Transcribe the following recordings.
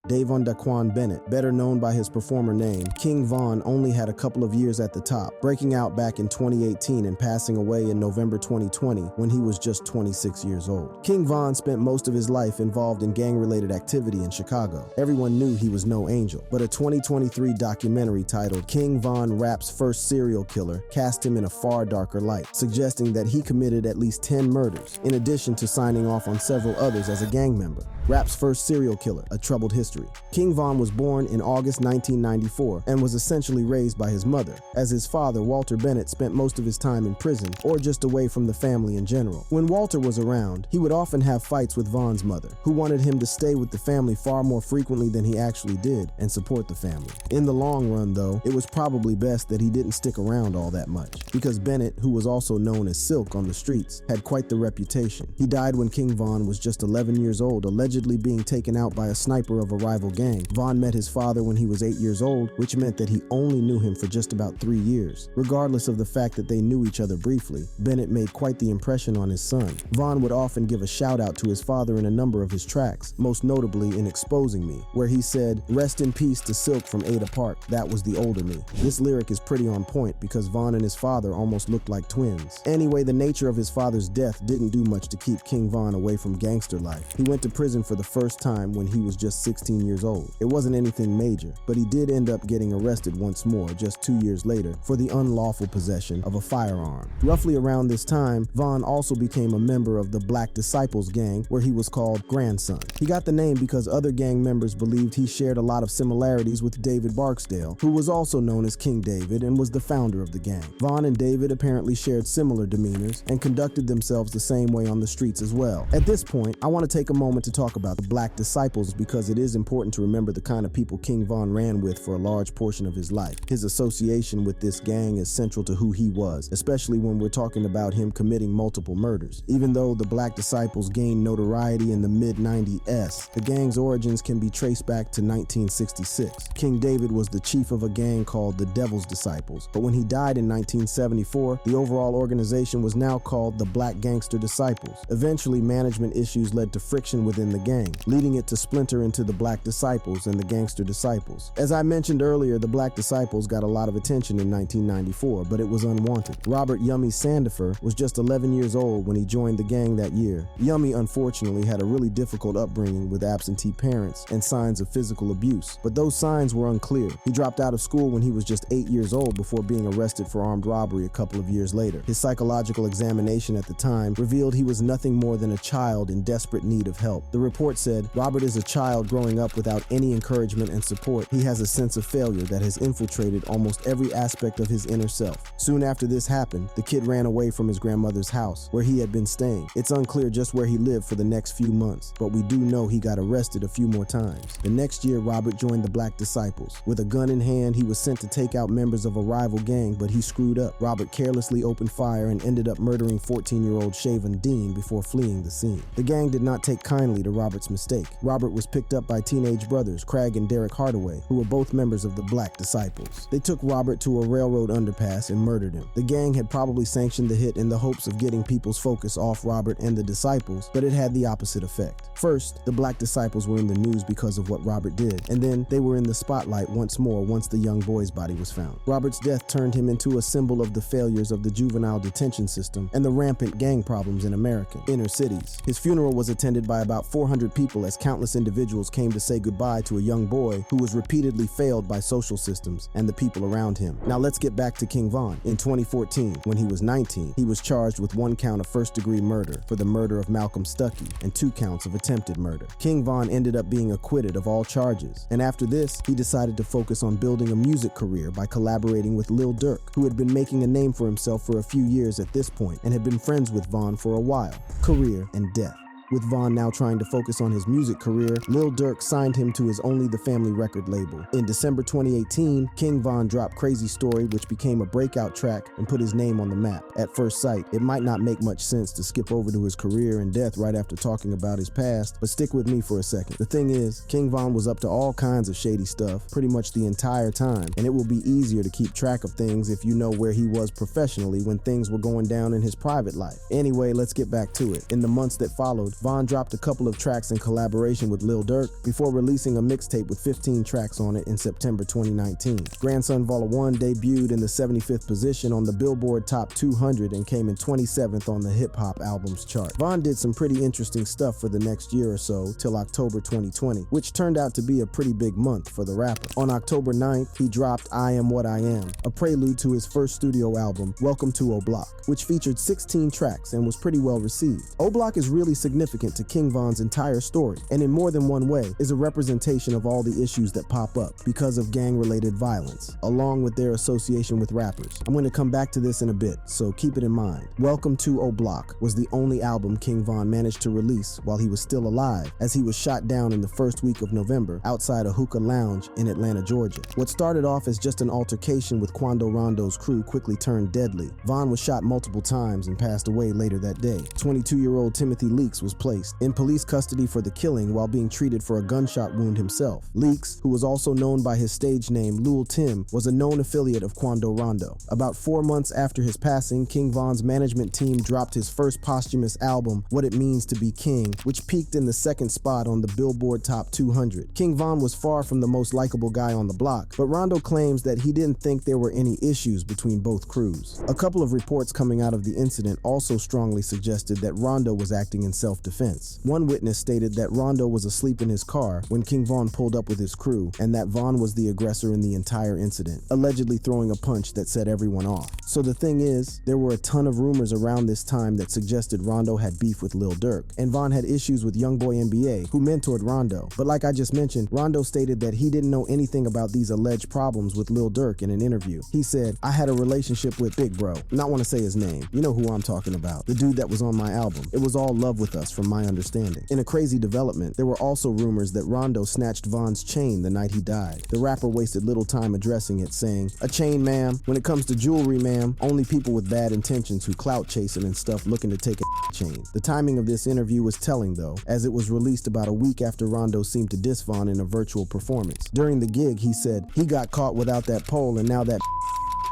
Davon Daquan Bennett, better known by his performer name, King Von, only had a couple of years at the top, breaking out back in 2018 and passing away in November 2020 when he was just 26 years old. King Von spent most of his life involved in gang-related activity in Chicago. Everyone knew he was no angel, but a 2023 documentary titled King Von Rap's First Serial Killer cast him in a far darker light, suggesting that he committed at least 10 murders, in addition to signing off on several others as a gang member. Rap's First Serial Killer, A Troubled History. King Von was born in August 1994 and was essentially raised by his mother, as his father, Walter Bennett, spent most of his time in prison or just away from the family in general. When Walter was around, he would often have fights with Von's mother, who wanted him to stay with the family far more frequently than he actually did and support the family. In the long run, though, it was probably best that he didn't stick around all that much, because Bennett, who was also known as Silk on the streets, had quite the reputation. He died when King Von was just 11 years old, allegedly being taken out by a sniper of a rival gang. Von met his father when he was 8 years old, which meant that he only knew him for just about 3 years. Regardless of the fact that they knew each other briefly, Bennett made quite the impression on his son. Von would often give a shout out to his father in a number of his tracks, most notably in Exposing Me, where he said, "Rest in peace to Silk from Ada Park, that was the older me." This lyric is pretty on point because Von and his father almost looked like twins. Anyway, the nature of his father's death didn't do much to keep King Von away from gangster life. He went to prison for the first time when he was just 16 years old. It wasn't anything major, but he did end up getting arrested once more just 2 years later for the unlawful possession of a firearm. Roughly around this time, Von also became a member of the Black Disciples gang, where he was called Grandson. He got the name because other gang members believed he shared a lot of similarities with David Barksdale, who was also known as King David and was the founder of the gang. Von and David apparently shared similar demeanors and conducted themselves the same way on the streets as well. At this point, I want to take a moment to talk about the Black Disciples because it is important to remember the kind of people King Von ran with for a large portion of his life. His association with this gang is central to who he was, especially when we're talking about him committing multiple murders. Even though the Black Disciples gained notoriety in the mid-90s, the gang's origins can be traced back to 1966. King David was the chief of a gang called the Devil's Disciples, but when he died in 1974, the overall organization was now called the Black Gangster Disciples. Eventually, management issues led to friction within the gang, leading it to splinter into the Black Disciples and the Gangster Disciples. As I mentioned earlier, the Black Disciples got a lot of attention in 1994, but it was unwanted. Robert Yummy Sandifer was just 11 years old when he joined the gang that year. Yummy unfortunately had a really difficult upbringing with absentee parents and signs of physical abuse, but those signs were unclear. He dropped out of school when he was just 8 years old before being arrested for armed robbery a couple of years later. His psychological examination at the time revealed he was nothing more than a child in desperate need of help. The report said, "Robert is a child growing up without any encouragement and support. He has a sense of failure that has infiltrated almost every aspect of his inner self." Soon after this happened, the kid ran away from his grandmother's house, where he had been staying. It's unclear just where he lived for the next few months, but we do know he got arrested a few more times. The next year, Robert joined the Black Disciples. With a gun in hand, he was sent to take out members of a rival gang, but he screwed up. Robert carelessly opened fire and ended up murdering 14-year-old Shaven Dean before fleeing the scene. The gang did not take kindly to Robert's mistake. Robert was picked up by teenage brothers, Craig and Derek Hardaway, who were both members of the Black Disciples. They took Robert to a railroad underpass and murdered him. The gang had probably sanctioned the hit in the hopes of getting people's focus off Robert and the Disciples, but it had the opposite effect. First, the Black Disciples were in the news because of what Robert did, and then they were in the spotlight once more once the young boy's body was found. Robert's death turned him into a symbol of the failures of the juvenile detention system and the rampant gang problems in American inner cities. His funeral was attended by about 400 people as countless individuals came to say goodbye to a young boy who was repeatedly failed by social systems and the people around him. Now let's get back to King Von. In 2014, when he was 19, he was charged with 1 count of first-degree murder for the murder of Malcolm Stuckey and 2 counts of attempted murder. King Von ended up being acquitted of all charges, and after this, he decided to focus on building a music career by collaborating with Lil Durk, who had been making a name for himself for a few years at this point and had been friends with Von for a while. Career and death. With Von now trying to focus on his music career, Lil Durk signed him to his Only the Family record label. In December 2018, King Von dropped Crazy Story, which became a breakout track and put his name on the map. At first sight, it might not make much sense to skip over to his career and death right after talking about his past, but stick with me for a second. The thing is, King Von was up to all kinds of shady stuff pretty much the entire time, and it will be easier to keep track of things if you know where he was professionally when things were going down in his private life. Anyway, let's get back to it. In the months that followed, Von dropped a couple of tracks in collaboration with Lil Durk before releasing a mixtape with 15 tracks on it in September 2019. Grandson Vol. 1 debuted in the 75th position on the Billboard Top 200 and came in 27th on the hip-hop albums chart. Von did some pretty interesting stuff for the next year or so, till October 2020, which turned out to be a pretty big month for the rapper. On October 9th, he dropped I Am What I Am, a prelude to his first studio album, Welcome to O-Block, which featured 16 tracks and was pretty well received. O-Block is really significant to King Von's entire story, and in more than one way is a representation of all the issues that pop up because of gang-related violence, along with their association with rappers. I'm going to come back to this in a bit, so keep it in mind. Welcome to O-Block was the only album King Von managed to release while he was still alive, as he was shot down in the first week of November outside a hookah lounge in Atlanta, Georgia. What started off as just an altercation with Quando Rondo's crew quickly turned deadly. Von was shot multiple times and passed away later that day. 22-year-old Timothy Leaks was placed in police custody for the killing while being treated for a gunshot wound himself. Leaks, who was also known by his stage name Lul Tim, was a known affiliate of Quando Rondo. About 4 months after his passing, King Von's management team dropped his first posthumous album, What It Means to Be King, which peaked in the second spot on the Billboard Top 200. King Von was far from the most likable guy on the block, but Rondo claims that he didn't think there were any issues between both crews. A couple of reports coming out of the incident also strongly suggested that Rondo was acting in self-defense. One witness stated that Rondo was asleep in his car when King Von pulled up with his crew, and that Von was the aggressor in the entire incident, allegedly throwing a punch that set everyone off. So the thing is, there were a ton of rumors around this time that suggested Rondo had beef with Lil Durk, and Von had issues with Youngboy NBA, who mentored Rondo. But like I just mentioned, Rondo stated that he didn't know anything about these alleged problems with Lil Durk in an interview. He said, "I had a relationship with Big Bro." Not want to say his name. You know who I'm talking about. The dude that was on my album. It was all love with us from my understanding. In a crazy development, there were also rumors that Rondo snatched Von's chain the night he died. The rapper wasted little time addressing it, saying, "A chain, ma'am. When it comes to jewelry, ma'am, only people with bad intentions who clout chasing and stuff looking to take a chain." The timing of this interview was telling though, as it was released about a week after Rondo seemed to diss Von in a virtual performance. During the gig, he said, "He got caught without that pole and now that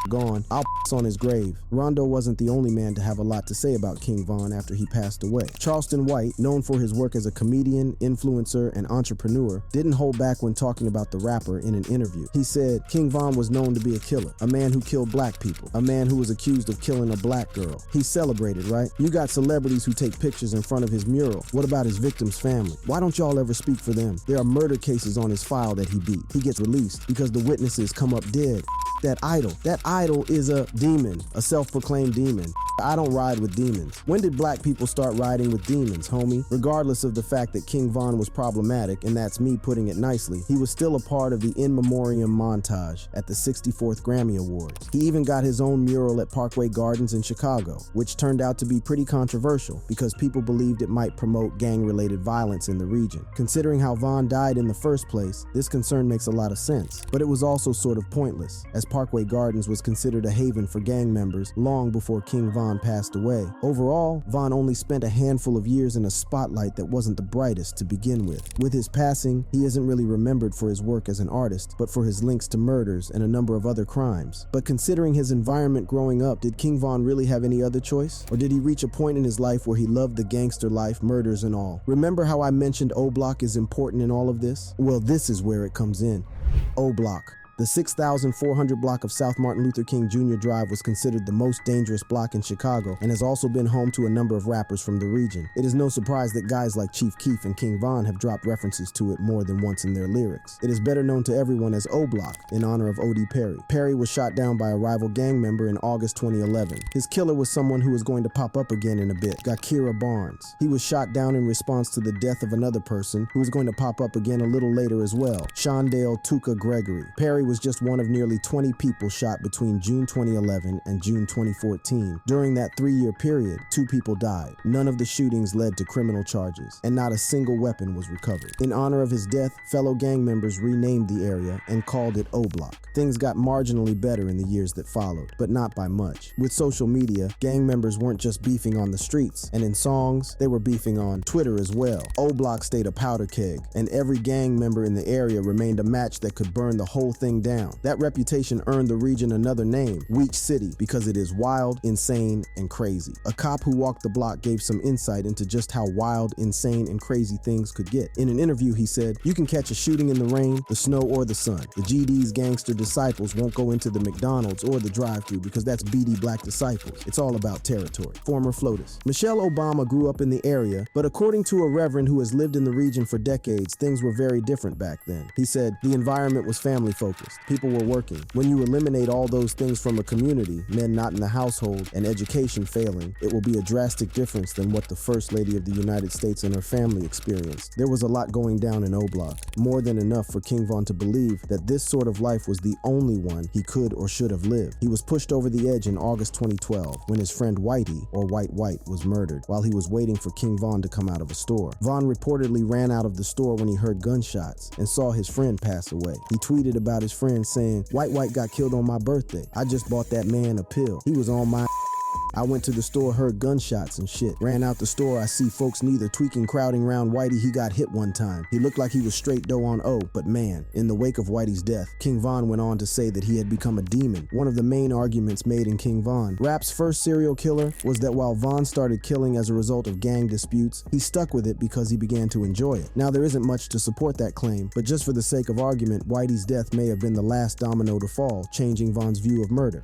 gone, I'll on his grave." Rondo wasn't the only man to have a lot to say about King Von after he passed away. Charleston White, known for his work as a comedian, influencer, and entrepreneur, didn't hold back when talking about the rapper in an interview. He said, "King Von was known to be a killer, a man who killed black people, a man who was accused of killing a black girl. He's celebrated, right? You got celebrities who take pictures in front of his mural. What about his victims' family? Why don't y'all ever speak for them? There are murder cases on his file that he beat. He gets released because the witnesses come up dead. That idol. That idol is a demon, a self-proclaimed demon. I don't ride with demons. When did black people start riding with demons, homie?" Regardless of the fact that King Von was problematic, and that's me putting it nicely, he was still a part of the in memoriam montage at the 64th Grammy Awards. He even got his own mural at Parkway Gardens in Chicago, which turned out to be pretty controversial because people believed it might promote gang-related violence in the region. Considering how Von died in the first place, this concern makes a lot of sense, but it was also sort of pointless, as Parkway Gardens was considered a haven for gang members long before King Von passed away. Overall, Von only spent a handful of years in a spotlight that wasn't the brightest to begin with. With his passing, he isn't really remembered for his work as an artist, but for his links to murders and a number of other crimes. But considering his environment growing up, did King Von really have any other choice? Or did he reach a point in his life where he loved the gangster life, murders and all? Remember how I mentioned O-Block is important in all of this? Well, this is where it comes in. O-Block. The 6,400 block of South Martin Luther King Jr. Drive was considered the most dangerous block in Chicago and has also been home to a number of rappers from the region. It is no surprise that guys like Chief Keef and King Von have dropped references to it more than once in their lyrics. It is better known to everyone as O-Block in honor of O.D. Perry. Perry was shot down by a rival gang member in August 2011. His killer was someone who was going to pop up again in a bit, Gakira Barnes. He was shot down in response to the death of another person who was going to pop up again a little later as well, Shondale Tuka Gregory. Perry was just one of nearly 20 people shot between June 2011 and June 2014. During that 3-year period, 2 people died. None of the shootings led to criminal charges, and not a single weapon was recovered. In honor of his death, fellow gang members renamed the area and called it O-Block. Things got marginally better in the years that followed, but not by much. With social media, gang members weren't just beefing on the streets, and in songs, they were beefing on Twitter as well. O-Block stayed a powder keg, and every gang member in the area remained a match that could burn the whole thing settling down. That reputation earned the region another name, Weech City, because it is wild, insane, and crazy. A cop who walked the block gave some insight into just how wild, insane, and crazy things could get. In an interview, he said, "You can catch a shooting in the rain, the snow, or the sun. The GD's gangster disciples won't go into the McDonald's or the drive-thru because that's BD Black disciples. It's all about territory." Former FLOTUS. Michelle Obama grew up in the area, but according to a reverend who has lived in the region for decades, things were very different back then. He said, "The environment was family-focused. People were working. When you eliminate all those things from a community, men not in the household and education failing, it will be a drastic difference than what the First Lady of the United States and her family experienced. There was a lot going down in O-Block, more than enough for King Von to believe that this sort of life was the only one he could or should have lived. He was pushed over the edge in August 2012 when his friend Whitey, or White White, was murdered while he was waiting for King Von to come out of a store. Von reportedly ran out of the store when he heard gunshots and saw his friend pass away. He tweeted about his friend saying, "White White got killed on my birthday. I just bought that man a pill. He was on my I went to the store, heard gunshots and shit. Ran out the store, I see folks neither tweaking, crowding around Whitey. He got hit one time. He looked like he was straight dough on O, but man." In the wake of Whitey's death, King Von went on to say that he had become a demon. One of the main arguments made in King Von, rap's first serial killer, was that while Von started killing as a result of gang disputes, he stuck with it because he began to enjoy it. Now there isn't much to support that claim, but just for the sake of argument, Whitey's death may have been the last domino to fall, changing Von's view of murder.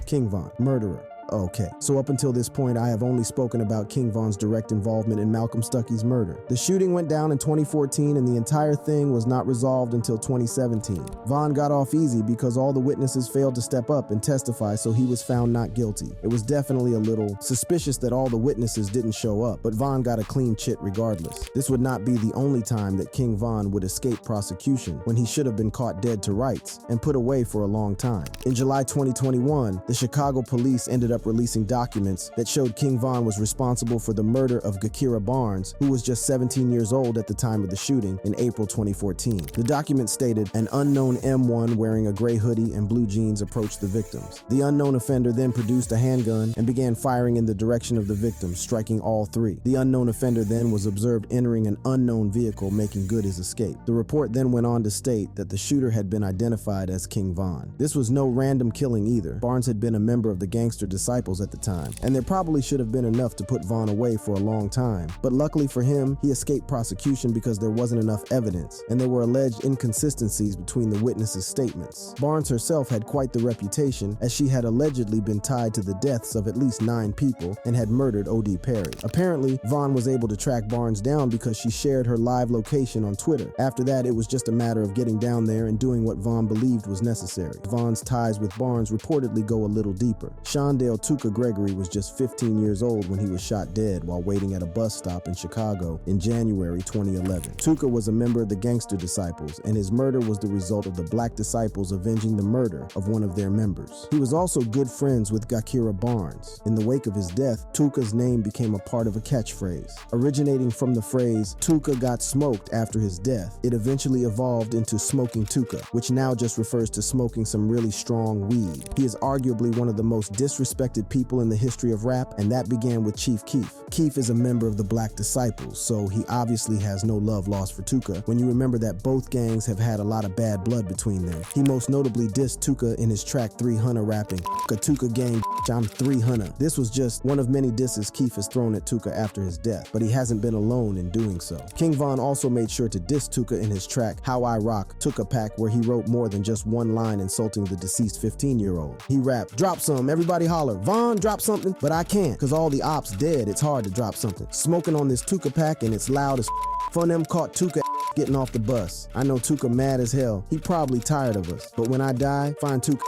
King Von, murderer. Okay, so up until this point, I have only spoken about King Von's direct involvement in Malcolm Stuckey's murder. The shooting went down in 2014 and the entire thing was not resolved until 2017. Von got off easy because all the witnesses failed to step up and testify, so he was found not guilty. It was definitely a little suspicious that all the witnesses didn't show up, but Von got a clean chit regardless. This would not be the only time that King Von would escape prosecution when he should have been caught dead to rights and put away for a long time. In July 2021, the Chicago police ended up releasing documents that showed King Von was responsible for the murder of Gakira Barnes, who was just 17 years old at the time of the shooting in April 2014. The document stated an unknown M1 wearing a gray hoodie and blue jeans approached the victims. The unknown offender then produced a handgun and began firing in the direction of the victims, striking all three. The unknown offender then was observed entering an unknown vehicle, making good his escape. The report then went on to state that the shooter had been identified as King Von. This was no random killing either. Barnes had been a member of the gangster disciples at the time, and there probably should have been enough to put Von away for a long time. But luckily for him, he escaped prosecution because there wasn't enough evidence, and there were alleged inconsistencies between the witnesses' statements. Barnes herself had quite the reputation, as she had allegedly been tied to the deaths of at least 9 people and had murdered O.D. Perry. Apparently, Von was able to track Barnes down because she shared her live location on Twitter. After that, it was just a matter of getting down there and doing what Von believed was necessary. Von's ties with Barnes reportedly go a little deeper. Shondale Tuka Gregory was just 15 years old when he was shot dead while waiting at a bus stop in Chicago in January 2011. Tuka was a member of the Gangster Disciples, and his murder was the result of the Black Disciples avenging the murder of one of their members. He was also good friends with Gakira Barnes. In the wake of his death, Tuka's name became a part of a catchphrase. Originating from the phrase, "Tuka got smoked" after his death, it eventually evolved into Smoking Tuka, which now just refers to smoking some really strong weed. He is arguably one of the most disrespected people in the history of rap, and that began with Chief Keef. Keef is a member of the Black Disciples, so he obviously has no love lost for Tuka when you remember that both gangs have had a lot of bad blood between them. He most notably dissed Tuka in his track 300 rapping, "Tuka gang, I'm 300. This was just one of many disses Keef has thrown at Tuka after his death, but he hasn't been alone in doing so. King Von also made sure to diss Tuka in his track How I Rock, Tuka Pack, where he wrote more than just one line insulting the deceased 15-year-old. He rapped, "Drop some, everybody holler, Von, drop something," but I can't, cause all the ops dead, it's hard to drop something. Smoking on this Tuka Pack and it's loud as Fun them caught Tuka getting off the bus. I know Tuka mad as hell. He probably tired of us. But when I die, find Tuka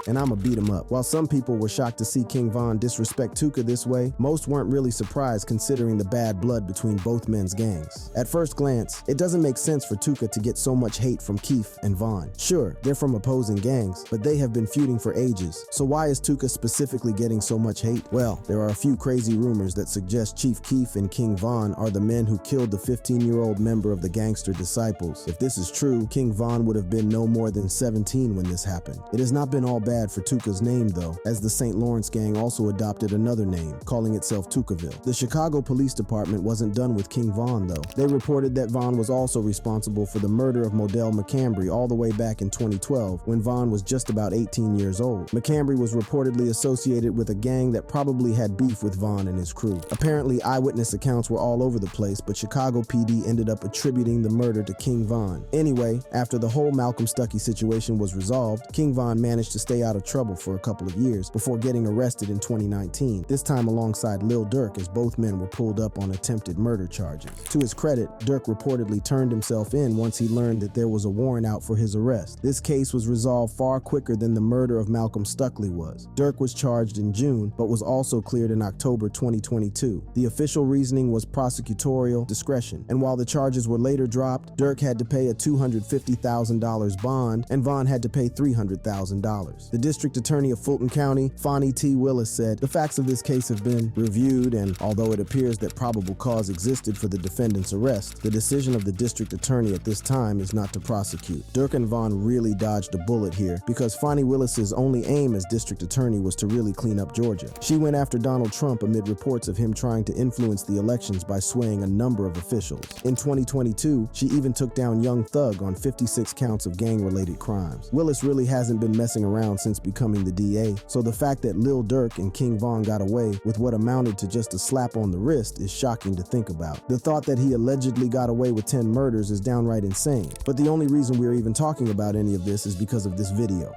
and I'ma beat him up. While some people were shocked to see King Von disrespect Tuka this way, most weren't really surprised considering the bad blood between both men's gangs. At first glance, it doesn't make sense for Tuka to get so much hate from Keef and Von. Sure, they're from opposing gangs, but they have been feuding for ages. So why is Tuka specifically getting so much hate? Well, there are a few crazy rumors that suggest Chief Keef and King Von are the men who killed the 15-year-old member of the gangster master disciples. If this is true, King Von would have been no more than 17 when this happened. It has not been all bad for Tuca's name though, as the St. Lawrence gang also adopted another name, calling itself Tucaville. The Chicago Police Department wasn't done with King Von though. They reported that Von was also responsible for the murder of Modell McCambry all the way back in 2012, when Von was just about 18 years old. McCambry was reportedly associated with a gang that probably had beef with Von and his crew. Apparently, eyewitness accounts were all over the place, but Chicago PD ended up attributing the murder to King Von. Anyway, after the whole Malcolm Stuckey situation was resolved, King Von managed to stay out of trouble for a couple of years before getting arrested in 2019, this time alongside Lil Durk, as both men were pulled up on attempted murder charges. To his credit, Durk reportedly turned himself in once he learned that there was a warrant out for his arrest. This case was resolved far quicker than the murder of Malcolm Stuckey was. Durk was charged in June, but was also cleared in October 2022. The official reasoning was prosecutorial discretion, and while the charges were later dropped, Durk had to pay a $250,000 bond, and Von had to pay $300,000. The district attorney of Fulton County, Fonnie T. Willis, said, "The facts of this case have been reviewed, and although it appears that probable cause existed for the defendant's arrest, the decision of the district attorney at this time is not to prosecute." Durk and Von really dodged a bullet here, because Fonnie Willis's only aim as district attorney was to really clean up Georgia. She went after Donald Trump amid reports of him trying to influence the elections by swaying a number of officials. In 2022, she even took down Young Thug on 56 counts of gang-related crimes. Willis really hasn't been messing around since becoming the DA, so the fact that Lil Durk and King Von got away with what amounted to just a slap on the wrist is shocking to think about. The thought that he allegedly got away with 10 murders is downright insane, but the only reason we're even talking about any of this is because of this video.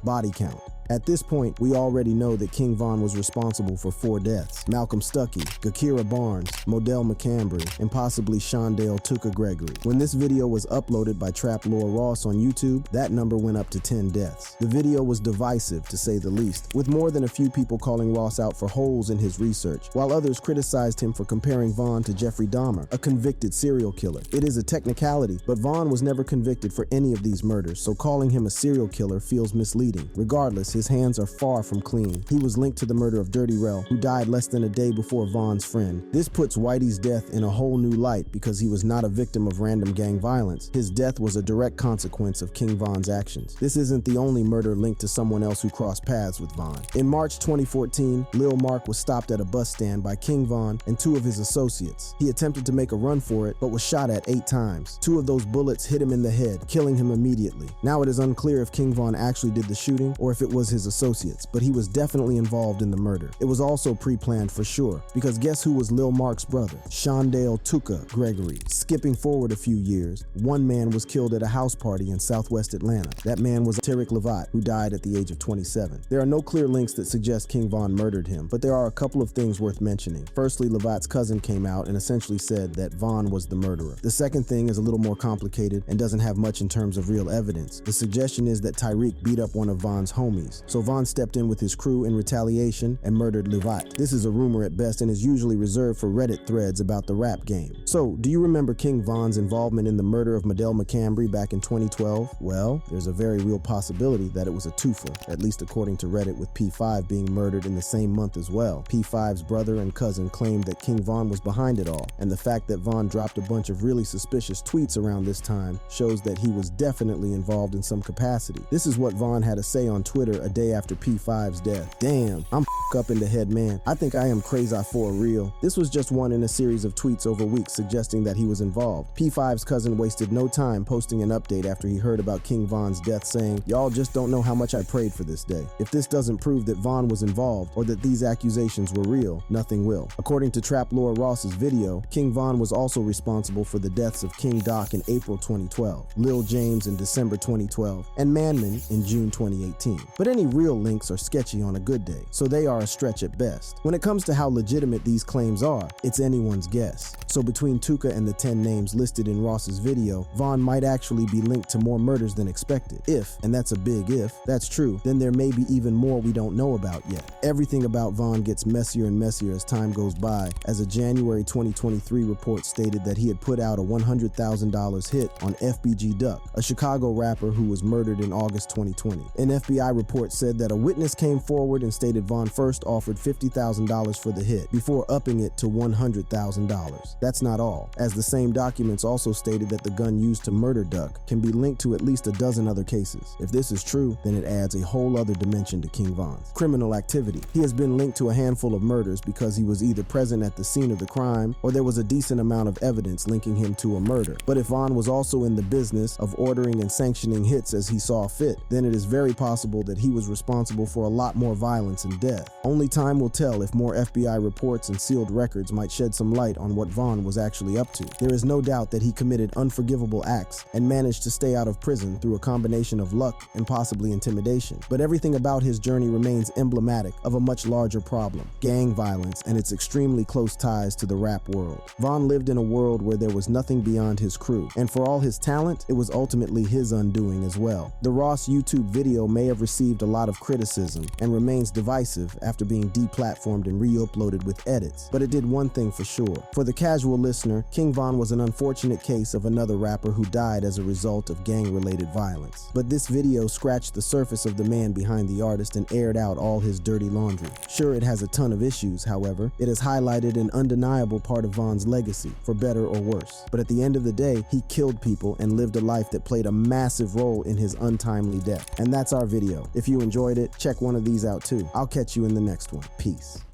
Body count. At this point, we already know that King Von was responsible for 4 deaths: Malcolm Stuckey, Gakira Barnes, Modell McCambry, and possibly Shondale Tuca Gregory. When this video was uploaded by Trap Lore Ross on YouTube, that number went up to 10 deaths. The video was divisive, to say the least, with more than a few people calling Ross out for holes in his research, while others criticized him for comparing Von to Jeffrey Dahmer, a convicted serial killer. It is a technicality, but Von was never convicted for any of these murders, so calling him a serial killer feels misleading. Regardless, his hands are far from clean. He was linked to the murder of Dirty Rel, who died less than a day before Von's friend. This puts Whitey's death in a whole new light because he was not a victim of random gang violence. His death was a direct consequence of King Von's actions. This isn't the only murder linked to someone else who crossed paths with Von. In March 2014, Lil Mark was stopped at a bus stand by King Von and 2 of his associates. He attempted to make a run for it, but was shot at 8 times. 2 of those bullets hit him in the head, killing him immediately. Now it is unclear if King Von actually did the shooting or if it was his associates, but he was definitely involved in the murder. It was also pre-planned for sure, because guess who was Lil Mark's brother? Shondale Tuca Gregory. Skipping forward a few years, one man was killed at a house party in southwest Atlanta. That man was Tariq Lavatt, who died at the age of 27. There are no clear links that suggest King Von murdered him, but there are a couple of things worth mentioning. Firstly, Lavatt's cousin came out and essentially said that Von was the murderer. The second thing is a little more complicated and doesn't have much in terms of real evidence. The suggestion is that Tariq beat up one of Von's homies, so Von stepped in with his crew in retaliation and murdered Lavatt. This is a rumor at best and is usually reserved for Reddit threads about the rap game. So, do you remember King Von's involvement in the murder of Modell McCambry back in 2012? Well, there's a very real possibility that it was a twofer, at least according to Reddit, with P5 being murdered in the same month as well. P5's brother and cousin claimed that King Von was behind it all, and the fact that Von dropped a bunch of really suspicious tweets around this time shows that he was definitely involved in some capacity. This is what Von had to say on Twitter a day after P5's death. "Damn, I'm up in the head, man. I think I am crazy for real." This was just one in a series of tweets over weeks suggesting that he was involved. P5's cousin wasted no time posting an update after he heard about King Von's death, saying, "Y'all just don't know how much I prayed for this day. If this doesn't prove that Von was involved or that these accusations were real, nothing will." According to Trap Lore Ross's video, King Von was also responsible for the deaths of King Doc in April 2012, Lil James in December 2012, and Manman in June 2018. But any real links are sketchy on a good day, so they are a stretch at best. When it comes to how legitimate these claims are, it's anyone's guess. So between Tuca and the 10 names listed in Ross's video, Von might actually be linked to more murders than expected. If, and that's a big if, that's true, then there may be even more we don't know about yet. Everything about Von gets messier and messier as time goes by, as a January 2023 report stated that he had put out a $100,000 hit on FBG Duck, a Chicago rapper who was murdered in August 2020. An FBI report report said that a witness came forward and stated Vaughn first offered $50,000 for the hit before upping it to $100,000. That's not all, as the same documents also stated that the gun used to murder Duck can be linked to at least a dozen other cases. If this is true, then it adds a whole other dimension to King Von's criminal activity. He has been linked to a handful of murders because he was either present at the scene of the crime or there was a decent amount of evidence linking him to a murder. But if Vaughn was also in the business of ordering and sanctioning hits as he saw fit, then it is very possible that he was responsible for a lot more violence and death. Only time will tell if more FBI reports and sealed records might shed some light on what Vaughn was actually up to. There is no doubt that he committed unforgivable acts and managed to stay out of prison through a combination of luck and possibly intimidation. But everything about his journey remains emblematic of a much larger problem: gang violence and its extremely close ties to the rap world. Vaughn lived in a world where there was nothing beyond his crew, and for all his talent, it was ultimately his undoing as well. The Ross YouTube video may have received a lot of criticism and remains divisive after being deplatformed and re-uploaded with edits, but it did one thing for sure. For the casual listener, King Von was an unfortunate case of another rapper who died as a result of gang-related violence. But this video scratched the surface of the man behind the artist and aired out all his dirty laundry. Sure, it has a ton of issues, however. It has highlighted an undeniable part of Von's legacy, for better or worse. But at the end of the day, he killed people and lived a life that played a massive role in his untimely death. And that's our video. If you enjoyed it, check one of these out too. I'll catch you in the next one. Peace.